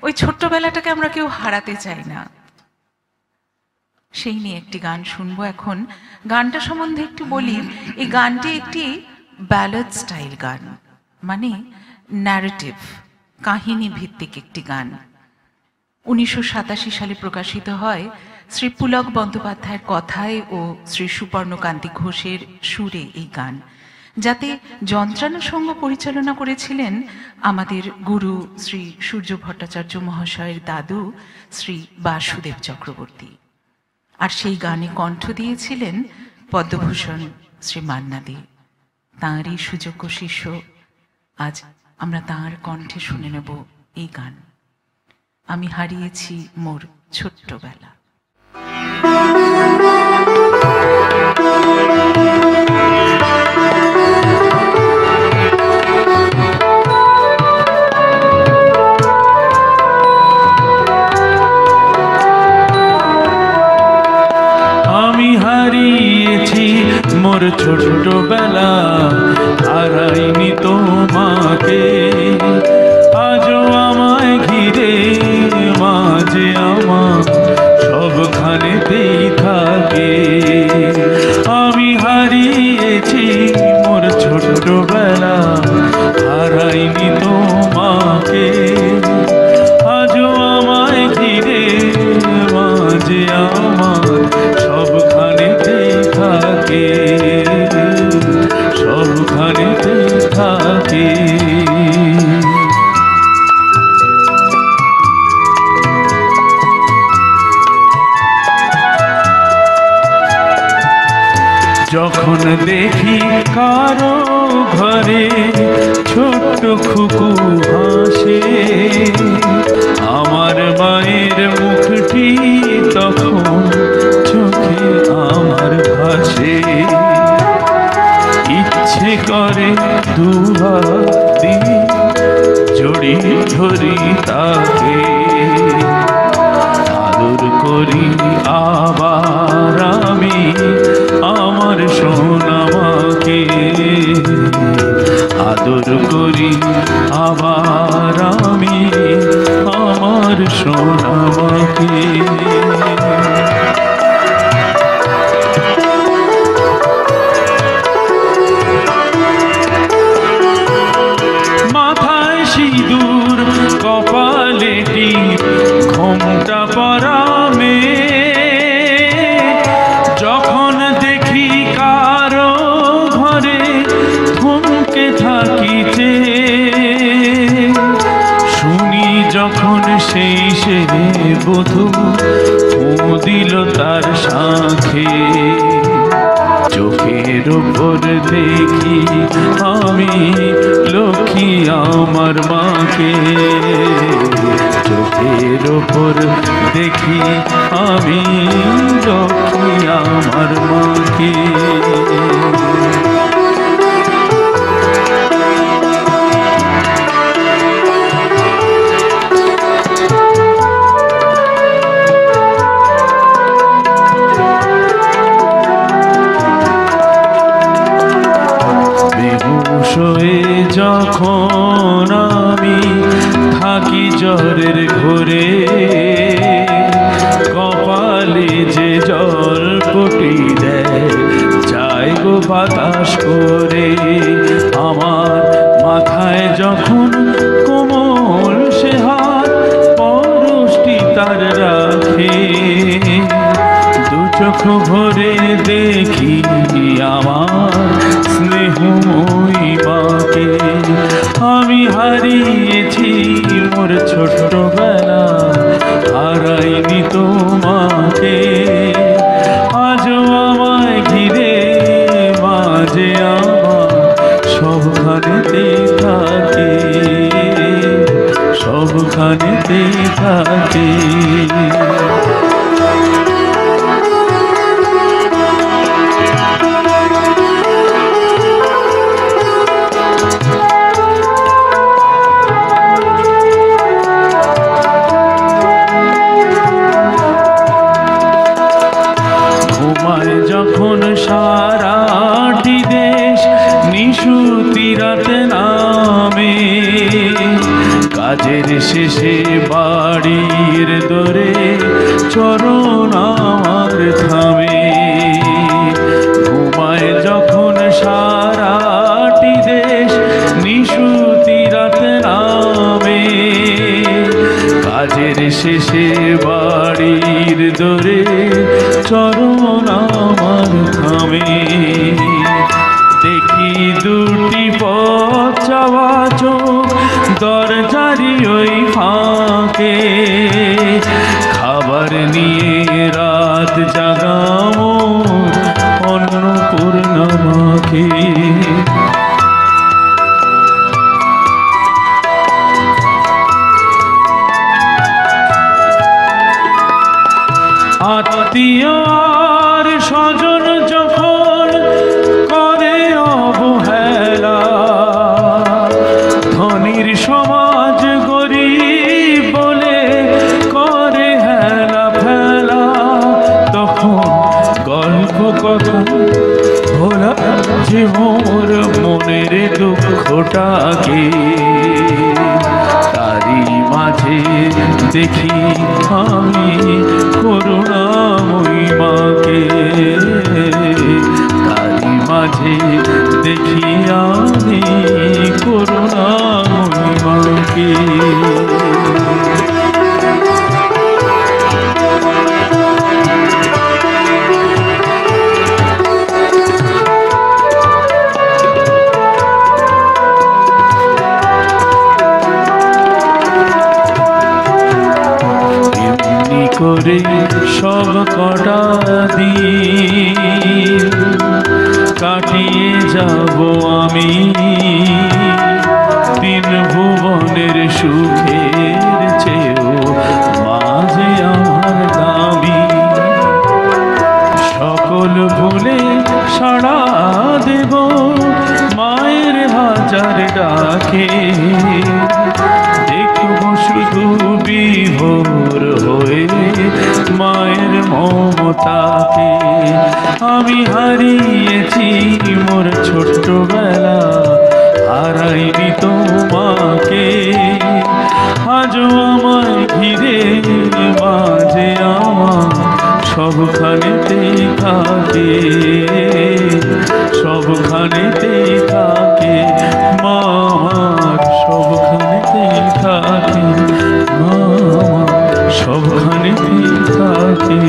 ওই ছোট্টবেলাটাকে আমরা কেউ হারাতে চাই না। সেই নিয়ে একটি গান শুনবো এখন। গানটা সম্বন্ধে একটু বলি, এই গানটি একটি ব্যালাড স্টাইল গান, মানে ন্যারেটিভ, কাহিনী ভিত্তিক একটি গান। 1987 সালে প্রকাশিত হয় শ্রী পুলক বন্দ্যোপাধ্যায়ের কথায় ও শ্রী সুপর্ণকান্তি ঘোষের সুরে এই গান, যাতে যন্ত্রানুষঙ্গ পরিচালনা করেছিলেন আমাদের গুরু শ্রী সূর্য ভট্টাচার্য মহাশয়ের দাদু শ্রী বাসুদেব চক্রবর্তী। আর সেই গানে কণ্ঠ দিয়েছিলেন পদ্মভূষণ শ্রী মান্না দে, তাঁরই সুযোগ্য শিষ্য। আজ আমরা তাঁর কণ্ঠে শুনে নেব এই গান, আমি হারিয়েছি মোর ছোট্টবেলা। আমি হারিয়েছি মোর ছোটবেলা, হারাইনি তোমাকে। আজও আমায় ঘিরে মাঝে আমার সবখানেতেই থাকে। আমি হারিয়েছি মোর ছোটবেলা, হারাইনি তোমাকে। আজও আমায় ঘিরে মাঝে আমার সবখানেতেই থাকে, সবখানেতেই থাকে। যখন দেখি কারো ঘরে ছোট্ট খুকু হাসে, আমার মায়ের মুখটি তখন চোখে আমার ভাসে। ইচ্ছে করে দুহাত দিয়ে জড়িয়ে ধরি তাকে, আদর করি আবার আমি আমার সোনামাকে। আদর করি আবার আমি আমার সোনামাকে। মাথায় সিঁদুর, কপালে টিপ, ঘোমটা পরা মেয়ে, যখন দেখি কারো ঘরে থমকে থাকিতে, শুনি যখন সেই সে বধূ ফুঁ দিল তার শাঁখে। চোখের ওপর দেখি আমি লক্ষ্মী আমার মাকে, চোখের ওপর দেখি আমি লক্ষ্মী আমার মাকে। যখন আমি থাকি জ্বরের ঘোরে, কপালে যে জল পটি দেয় যায় গো বাতাস করে। আমার মাথায় যখন কোমল সে হাত পরশটি তার রাখে, দু চোখ ভরে দেখি আমার স্নেহময়ী মাকে। আমি হারিয়েছি মোর ছোট্টবেলা, হারাইনি তোমাকে। আজও আমায় ঘিরে মাঝে আমার সবখানেতেই থাকে, সবখানেতেই থাকে। যখন সারাটি দেশ নিশুতি রাতে নামে, কাজের শেষে বাড়ির দোরে চরণ আমার থামে। ঘুমায় যখন সারাটি দেশ নিশুতি রাত নামে, কাজের শেষে বাড়ির দোরে চরণ আমার থামে। দেখি দুটি পথ চাওয়া চোখ দরজারি ওই ফাঁকে, খাবার নিয়ে রাত জাগামো অন্নপূর্ণা মাকে। আত্মীয় আর স্বজন যখন করে অবহেলা, ধনীর সমাজ গরিব বলে করে হেলা ফেলা, তখন গল্প কথা ভোলা যে মোর মনের দুঃখটাকে। তারি মাঝে দেখি আমি করুণাময়ী মাকে, তারি মাঝে দেখি আমি করুণাময়ী মাকে। করে সব কটা দিন কাটিয়ে যাব আমি, তিন ভুবনের সুখের চেয়েও মাঝে আমার দাবি। সকল ভুলে সাড়া দেব মায়ের হাজার ডাকে, দেখব শুধু বিভোর হয়ে মায়ের মমতাকে। আমি হারিয়েছি মোর ছোট্টবেলা, হারাইনি তোমাকে। আজও আমায় ঘিরে মাঝে আমার সবখানেতেই থাকে, সবখানেতেই থাকে মা আমার, সবখানেতেই থাকে মা আমার, সবখানেতেই থাকে।